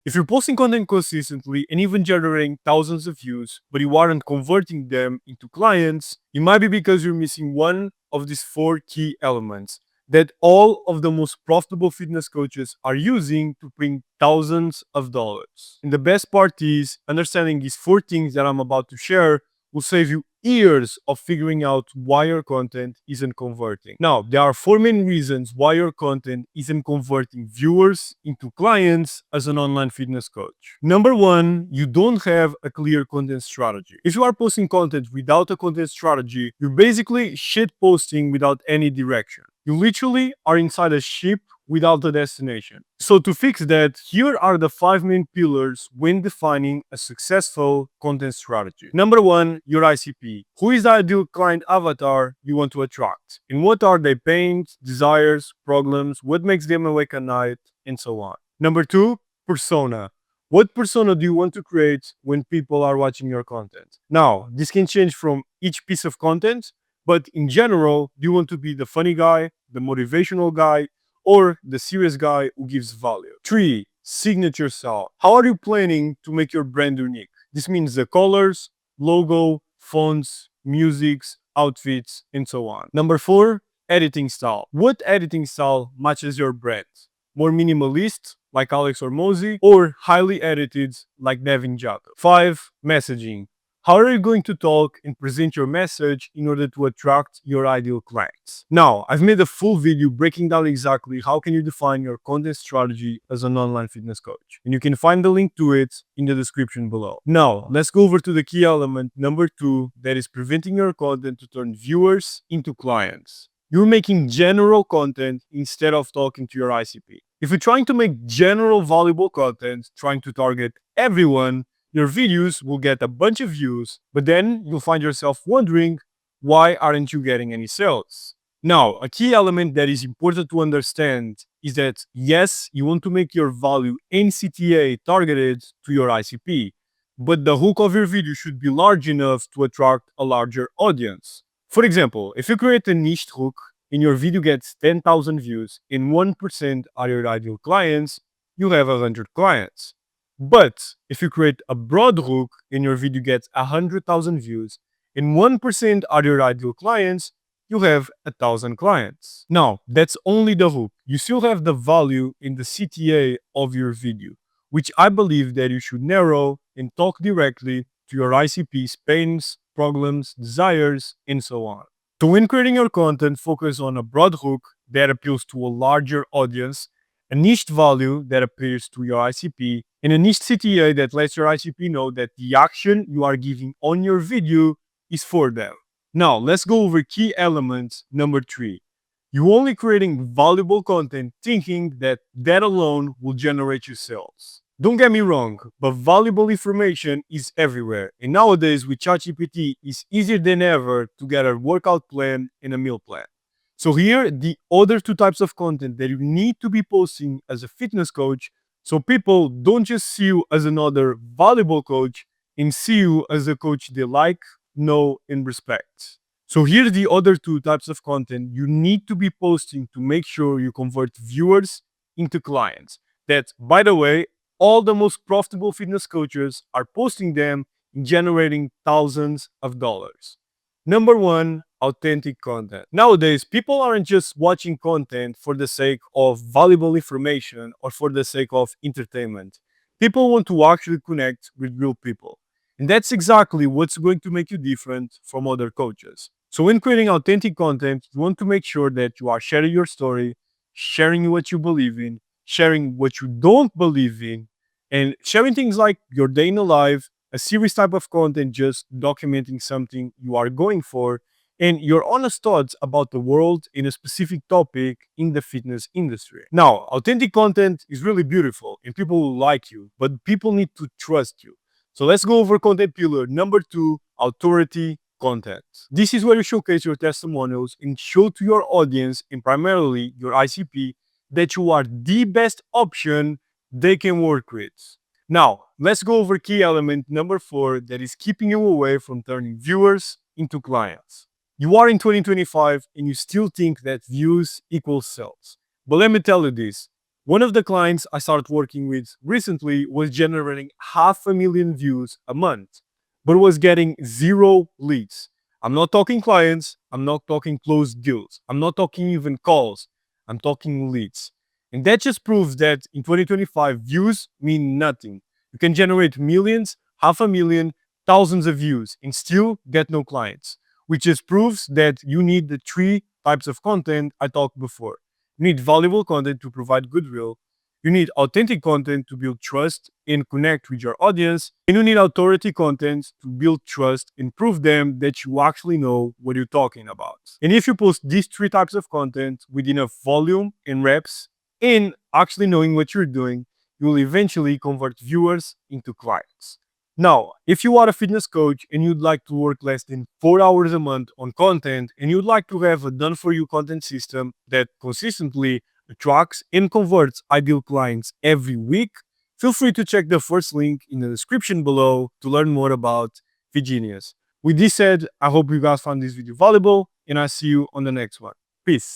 If you're posting content consistently and even generating thousands of views, but you aren't converting them into clients, it might be because you're missing one of these four key elements that all of the most profitable fitness coaches are using to bring thousands of dollars. And the best part is understanding these four things that I'm about to share will save you years of figuring out why your content isn't converting. Now, there are four main reasons why your content isn't converting viewers into clients as an online fitness coach. Number one, you don't have a clear content strategy. If you are posting content without a content strategy, you're basically shit posting without any direction. You literally are inside a ship without a destination. So to fix that, here are the five main pillars when defining a successful content strategy. Number one, your ICP. Who is the ideal client avatar you want to attract? And what are their pains, desires, problems, what makes them awake at night, and so on. Number two, persona. What persona do you want to create when people are watching your content? Now, this can change from each piece of content, but in general, do you want to be the funny guy, the motivational guy, or the serious guy who gives value? Three, signature style. How are you planning to make your brand unique? This means the colors, logo, fonts, musics, outfits, and so on. Number four, editing style. What editing style matches your brand? More minimalist, like Alex or Mosey, or highly edited, like Devin Jato. Five, messaging. How are you going to talk and present your message in order to attract your ideal clients? Now, I've made a full video breaking down exactly how can you define your content strategy as an online fitness coach. And you can find the link to it in the description below. Now, let's go over to the key element number two, that is preventing your content to turn viewers into clients. You're making general content instead of talking to your ICP. If you're trying to make general valuable content, trying to target everyone, your videos will get a bunch of views, but then you'll find yourself wondering, why aren't you getting any sales? Now, a key element that is important to understand is that yes, you want to make your value and CTA targeted to your ICP, but the hook of your video should be large enough to attract a larger audience. For example, if you create a niche hook and your video gets 10,000 views and 1% are your ideal clients, you have 100 clients. But if you create a broad hook and your video gets 100,000 views and 1% are your ideal clients, you have 1,000 clients. Now, that's only the hook. You still have the value in the CTA of your video, which I believe that you should narrow and talk directly to your ICP's pains, problems, desires, and so on. So when creating your content, focus on a broad hook that appeals to a larger audience, a niche value that appeals to your ICP, and a niche CTA that lets your ICP know that the action you are giving on your video is for them. Now, let's go over key elements number three. You're only creating valuable content thinking that that alone will generate you sales. Don't get me wrong, but valuable information is everywhere. And nowadays with ChatGPT, it's easier than ever to get a workout plan and a meal plan. So here, the other two types of content that you need to be posting as a fitness coach, so people don't just see you as another valuable coach and see you as a coach they like, know, and respect. So here's the other two types of content you need to be posting to make sure you convert viewers into clients. That, by the way, all the most profitable fitness coaches are posting them and generating thousands of dollars. Number one, authentic content. Nowadays, people aren't just watching content for the sake of valuable information or for the sake of entertainment. People want to actually connect with real people. And that's exactly what's going to make you different from other coaches. So when creating authentic content, you want to make sure that you are sharing your story, sharing what you believe in, sharing what you don't believe in, and sharing things like your day in the life, a serious type of content just documenting something you are going for, and your honest thoughts about the world in a specific topic in the fitness industry. Now, authentic content is really beautiful and people will like you, but people need to trust you. So let's go over content pillar number two, authority content. This is where you showcase your testimonials and show to your audience and primarily your ICP that you are the best option they can work with. Now, let's go over key element number four that is keeping you away from turning viewers into clients. You are in 2025 and you still think that views equals sales. But let me tell you this, One of the clients I started working with recently was generating 500,000 views a month, but was getting zero leads. I'm not talking clients, I'm not talking closed deals, I'm not talking even calls, I'm talking leads. And that just proves that in 2025, views mean nothing. You can generate millions, 500,000, thousands of views and still get no clients, which just proves that you need the three types of content I talked before. You need valuable content to provide goodwill. You need authentic content to build trust and connect with your audience. And you need authority content to build trust and prove them that you actually know what you're talking about. And if you post these three types of content with enough volume and reps, and actually knowing what you're doing, you will eventually convert viewers into clients. Now, if you are a fitness coach and you'd like to work less than 4 hours a month on content and you'd like to have a done for you content system that consistently attracts and converts ideal clients every week, feel free to check the first link in the description below to learn more about Fitgenious. With this said, I hope you guys found this video valuable and I'll see you on the next one. Peace.